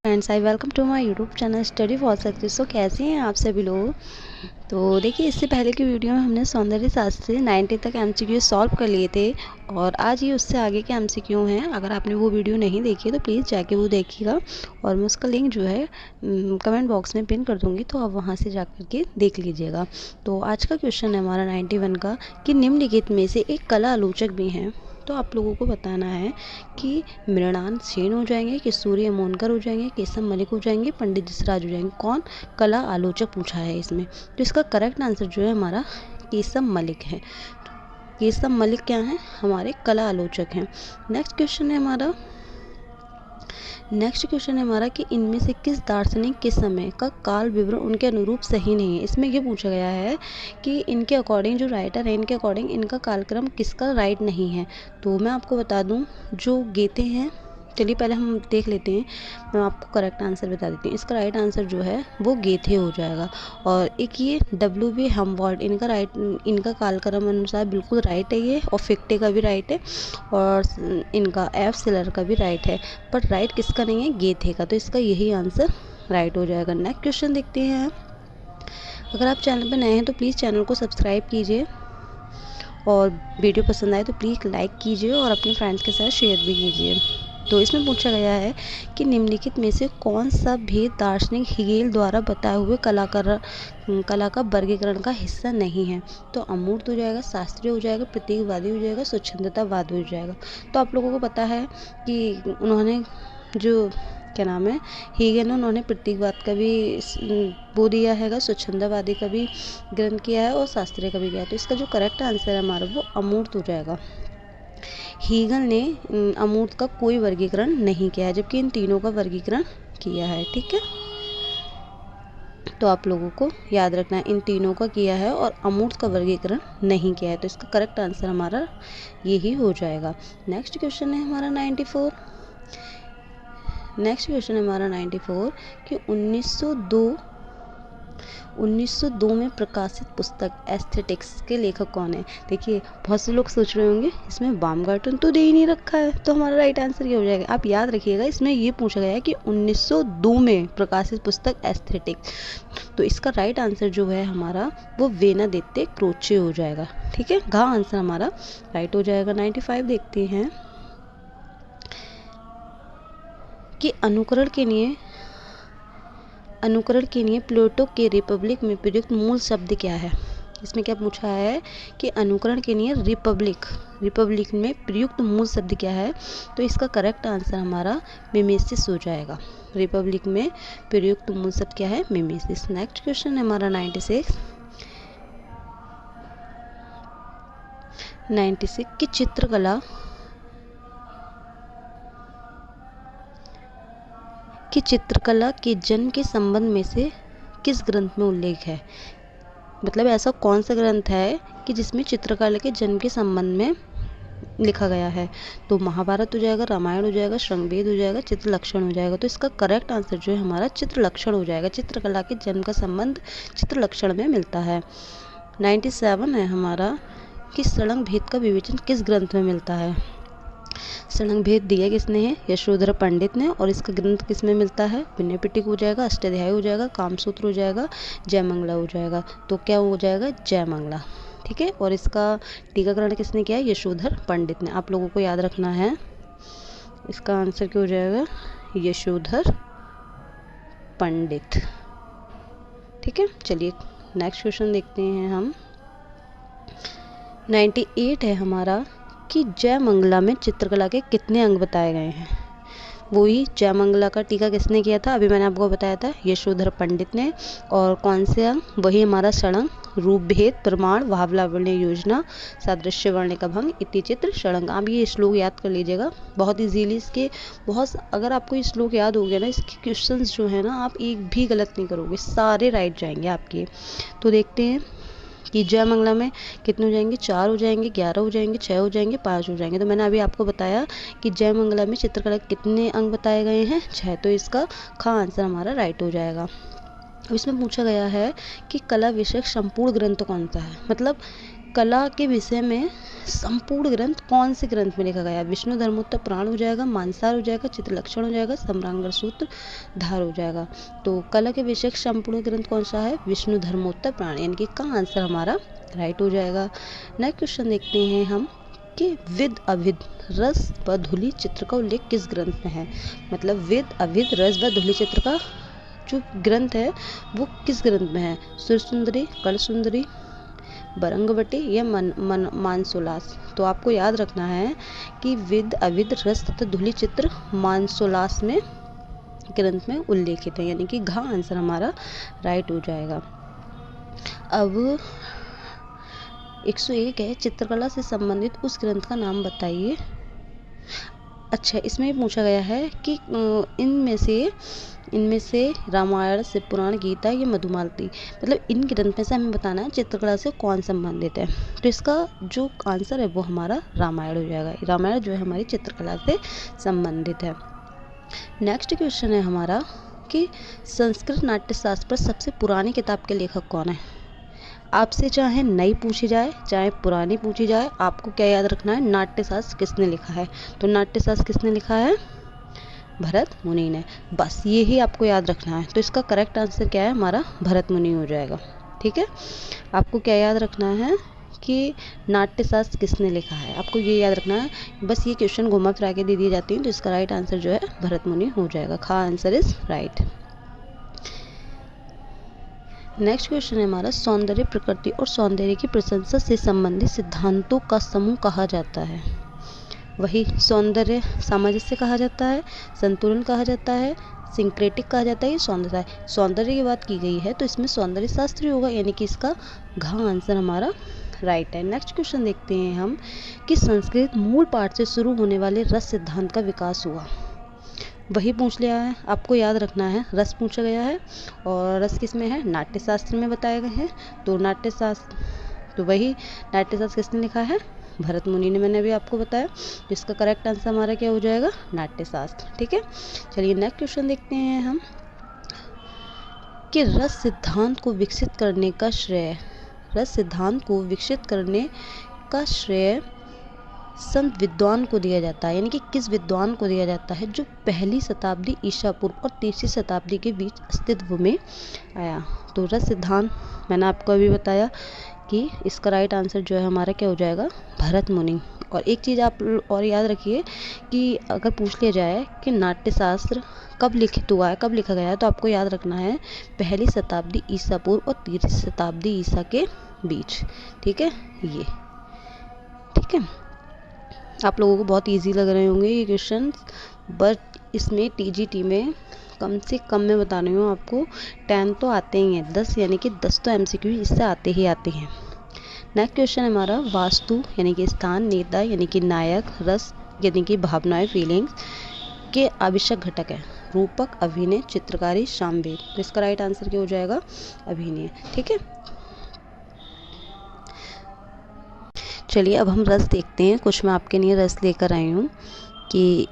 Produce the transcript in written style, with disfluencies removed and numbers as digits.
Friends, I welcome to my YouTube channel study for success. तो कैसे हैं आप सभी लोग। तो देखिए, इससे पहले की वीडियो में हमने सौंदर्य शास्त्र से 90 तक एमसीक्यू सॉल्व कर लिए थे और आज ये उससे आगे के एमसीक्यू हैं। अगर आपने वो वीडियो नहीं देखी तो प्लीज़ जाके वो देखिएगा और मैं उसका लिंक जो है कमेंट बॉक्स में पिन कर दूँगी, तो आप वहाँ से जा कर के देख लीजिएगा। तो आज का क्वेश्चन है हमारा 91 का कि निम्नलिखित में से एक कला आलोचक भी हैं। तो आप लोगों को बताना है कि मृणाल सेन हो जाएंगे, कि सूर्य मोनकर हो जाएंगे, केशव मलिक हो जाएंगे, पंडित जसराज हो जाएंगे। कौन कला आलोचक पूछा है इसमें। तो इसका करेक्ट आंसर जो है हमारा केशव मलिक है। केशव मलिक क्या है, हमारे कला आलोचक हैं। नेक्स्ट क्वेश्चन है हमारा कि इनमें से किस दार्शनिक के समय का काल विवरण उनके अनुरूप सही नहीं है। इसमें ये पूछा गया है कि इनके अकॉर्डिंग, जो राइटर है इनके अकॉर्डिंग इनका कालक्रम किसका राइट नहीं है। तो मैं आपको बता दूं, जो गेते हैं, चलिए पहले हम देख लेते हैं, मैं आपको करेक्ट आंसर बता देती हूँ। इसका राइट आंसर जो है वो गेथे हो जाएगा। और एक ये W.B. हमवॉल्ट, इनका कालक्रम अनुसार बिल्कुल राइट है ये, और फिक्टे का भी राइट है और इनका F. सिलर का भी राइट है। पर राइट किसका नहीं है, गेथे का। तो इसका यही आंसर राइट हो जाएगा। नेक्स्ट क्वेश्चन देखते हैं। अगर आप चैनल पर नए हैं तो प्लीज़ चैनल को सब्सक्राइब कीजिए और वीडियो पसंद आए तो प्लीज़ लाइक कीजिए और अपने फ्रेंड्स के साथ शेयर भी कीजिए। तो इसमें पूछा गया है कि निम्नलिखित में से कौन सा भेद दार्शनिक हेगेल द्वारा बताए हुए कला का वर्गीकरण का हिस्सा नहीं है। तो अमूर्त हो जाएगा, शास्त्रीय हो जाएगा, प्रतीकवादी हो जाएगा, स्वच्छंदतावाद हो जाएगा। तो आप लोगों को पता है कि उन्होंने जो क्या नाम है, हेगेल, उन्होंने प्रतीकवाद का भी वो दिया है, स्वच्छंदवादी का भी ग्रंथ किया है और शास्त्रीय का भी किया है। तो इसका जो करेक्ट आंसर है हमारा वो अमूर्त हो जाएगा। हेगेल ने अमूर्त का कोई वर्गीकरण नहीं किया है, जबकि इन तीनों का वर्गीकरण किया है। ठीक है, तो आप लोगों को याद रखना है, इन तीनों का किया है और अमूर्त का वर्गीकरण नहीं किया है। तो इसका करेक्ट आंसर हमारा यही हो जाएगा। नेक्स्ट क्वेश्चन है हमारा 94 कि 1902 में प्रकाशित पुस्तक एस्थेटिक्स के लेखक कौन है। देखिए, बहुत से लोग सोच रहे होंगे इसमें बामगार्टन तो दे ही नहीं रखा है, तो हमारा राइट आंसर क्या हो जाएगा। आप याद रखिएगा, इसमें ये पूछा गया है कि 1902 में प्रकाशित पुस्तक एस्थेटिक्स। तो इसका राइट आंसर जो है हमारा वो वेनादेत्ते क्रोचे हो जाएगा। ठीक है, घ आंसर हमारा राइट हो जाएगा। 95 देखते हैं कि अनुकरण के लिए प्लेटो के रिपब्लिक में प्रयुक्त मूल शब्द क्या है। इसमें क्या पूछा है कि अनुकरण के लिए रिपब्लिक में प्रयुक्त मूल शब्द क्या है। तो इसका करेक्ट आंसर हमारा मिमेसिस हो जाएगा। रिपब्लिक में प्रयुक्त मूल शब्द क्या है, मिमेसिस। नेक्स्ट क्वेश्चन है हमारा 96 की चित्रकला के जन्म के संबंध में से किस ग्रंथ में उल्लेख है। मतलब ऐसा कौन सा ग्रंथ है कि जिसमें चित्रकला के जन्म के संबंध में लिखा गया है। तो महाभारत हो जाएगा, रामायण हो जाएगा, श्रृंगवेद हो जाएगा, चित्रलक्षण हो जाएगा। तो इसका करेक्ट आंसर जो है हमारा चित्रलक्षण हो जाएगा। चित्रकला के जन्म का संबंध चित्रलक्षण में मिलता है। 97 है हमारा कि सड़ंग भेद का विवेचन किस ग्रंथ में मिलता है। सड़ंग भेद दिया किसने है, यशोधर पंडित ने। और इसका ग्रंथ किस में मिलता है, विनय पिटक हो जाएगा, अष्टाध्यायी हो जाएगा, कामसूत्र हो जाएगा, जयमंगला हो जाएगा। तो क्या हो जाएगा, जयमंगला। ठीक है, और इसका टीकाकरण किसने किया है, यशोधर पंडित ने। आप लोगों को याद रखना है, इसका आंसर क्या हो जाएगा, यशोधर पंडित। ठीक है, चलिए नेक्स्ट क्वेश्चन देखते हैं हम। 98 है हमारा कि जयमंगला में चित्रकला के कितने अंग बताए गए हैं। वही जयमंगला का टीका किसने किया था, अभी मैंने आपको बताया था, यशोधर पंडित ने। और कौन से अंग, वही हमारा सड़ंग, रूपभेद, प्रमाण, भावलावण्य योजना, सादृश्य वर्ण का भंग, इति चित्र, सड़ंग। आप ये श्लोक याद कर लीजिएगा, बहुत इजीली इसके अगर आपको ये श्लोक याद हो गया ना, इसके क्वेश्चंस जो है ना, आप एक भी गलत नहीं करोगे, सारे राइट जाएंगे आपके। तो देखते हैं कि जयमंगला में कितने हो जाएंगे, 4 हो जाएंगे, 11 हो जाएंगे, 6 हो जाएंगे, 5 हो जाएंगे। तो मैंने अभी आपको बताया कि जयमंगला में चित्रकला कितने अंग बताए गए हैं, 6। तो इसका ख आंसर हमारा राइट हो जाएगा। अब इसमें पूछा गया है कि कला विषयक संपूर्ण ग्रंथ कौन सा है। मतलब कला के विषय में संपूर्ण ग्रंथ कौन से ग्रंथ में लिखा गया है? विष्णु धर्मोत्तर पुराण हो जाएगा, मानसार हो जाएगा, चित्रलक्षण हो जाएगा, सम्रांगण सूत्र धार हो जाएगा। तो कला के विषय संपूर्ण ग्रंथ कौन सा है? विष्णु धर्मोत्तर पुराण, यानी कि का आंसर हमारा राइट हो जाएगा। नेक्स्ट क्वेश्चन देखते हैं हम कि विद अविद रस व धूलि चित्र का उल्लेख किस ग्रंथ में है? मतलब विद अविद रस व धूलि चित्र का जो ग्रंथ है वो किस ग्रंथ में है? सुरसुंदरी, कलसुंदरी, बरंगवटी या मानसोलास। तो आपको याद रखना है कि विद अविद रस तथा धूलि चित्र मानसोलास में ग्रंथ में उल्लेखित है, यानी कि घ आंसर हमारा राइट हो जाएगा। अब 101 है, चित्रकला से संबंधित उस ग्रंथ का नाम बताइए। अच्छा, इसमें पूछा गया है कि इनमें से रामायण, शिव पुराण, गीता या मधुमालती, मतलब इन ग्रंथ में से हमें बताना है चित्रकला से कौन संबंधित है। तो इसका जो आंसर है वो हमारा रामायण हो जाएगा। रामायण जो है हमारी चित्रकला से संबंधित है। नेक्स्ट क्वेश्चन है हमारा कि संस्कृत नाट्यशास्त्र पर सबसे पुरानी किताब के लेखक कौन है? आपसे चाहे नई पूछी जाए चाहे पुरानी पूछी जाए, आपको क्या याद रखना है? नाट्यशास्त्र किसने लिखा है? तो नाट्यशास्त्र किसने लिखा है? भरत मुनि ने। बस ये ही आपको याद रखना है। तो इसका करेक्ट आंसर क्या है? हमारा भरत मुनि हो जाएगा। ठीक है, आपको क्या याद रखना है कि नाट्यशास्त्र किसने लिखा है, आपको ये याद रखना है। बस ये क्वेश्चन घुमा फिरा के दे दिए जाते हैं, तो इसका राइट आंसर जो है भरत मुनि हो जाएगा। खा answer is right. Next question है हमारा सौंदर्य प्रकृति और सौंदर्य की प्रशंसा से संबंधित सिद्धांतों का समूह कहा जाता है? वही सौंदर्य सामंजस्य कहा जाता है, संतुलन कहा जाता है, सिंक्रेटिक कहा जाता है, ये सौंदर्य की बात की गई है तो इसमें सौंदर्य शास्त्री होगा, यानी कि इसका घ आंसर हमारा राइट है। नेक्स्ट क्वेश्चन देखते हैं हम कि संस्कृत मूल पाठ से शुरू होने वाले रस सिद्धांत का विकास हुआ। वही पूछ लिया है, आपको याद रखना है, रस पूछा गया है और रस किस में है? नाट्यशास्त्र में बताए गए हैं। तो वही नाट्यशास्त्र किसने लिखा है? भरत मुनि ने, मैंने अभी आपको बताया। जिसका करेक्ट आंसर हमारा क्या हो जाएगा? नाट्यशास्त्र। ठीक है, चलिए नेक्स्ट क्वेश्चन देखते हैं हम कि रस सिद्धांत को विकसित करने का श्रेय संत विद्वान को दिया जाता है, यानी कि किस विद्वान को दिया जाता है जो पहली शताब्दी ईसा पूर्व और तीसरी शताब्दी के बीच अस्तित्व में आया? तो रस सिद्धांत मैंने आपको अभी बताया कि इसका राइट आंसर जो है हमारा क्या हो जाएगा? भरत मुनि। और एक चीज़ आप और याद रखिए कि अगर पूछ लिया जाए कि नाट्यशास्त्र कब लिखित हुआ है, कब लिखा गया है, तो आपको याद रखना है पहली शताब्दी ईसा पूर्व और तीसरी शताब्दी ईसा के बीच। ठीक है, ये ठीक है। आप लोगों को बहुत इजी लग रहे होंगे ये क्वेश्चन, बट इसमें टीजीटी में कम से कम मैं बता रही हूँ आपको 10 तो आते ही हैं, 10 यानी कि 10 तो एमसीक्यू इससे आते ही आते हैं। नेक्स्ट क्वेश्चन है हमारा वास्तु यानी कि स्थान, नेता यानी कि नायक, रस यानी कि भावनाएं फीलिंग्स के आवश्यक घटक है? रूपक, अभिनय, चित्रकारी, सामवेद। तो इसका राइट आंसर क्या हो जाएगा? अभिनय। ठीक है, चलिए अब हम रस देखते हैं। कुछ मैं आपके लिए रस लेकर आई हूँ कि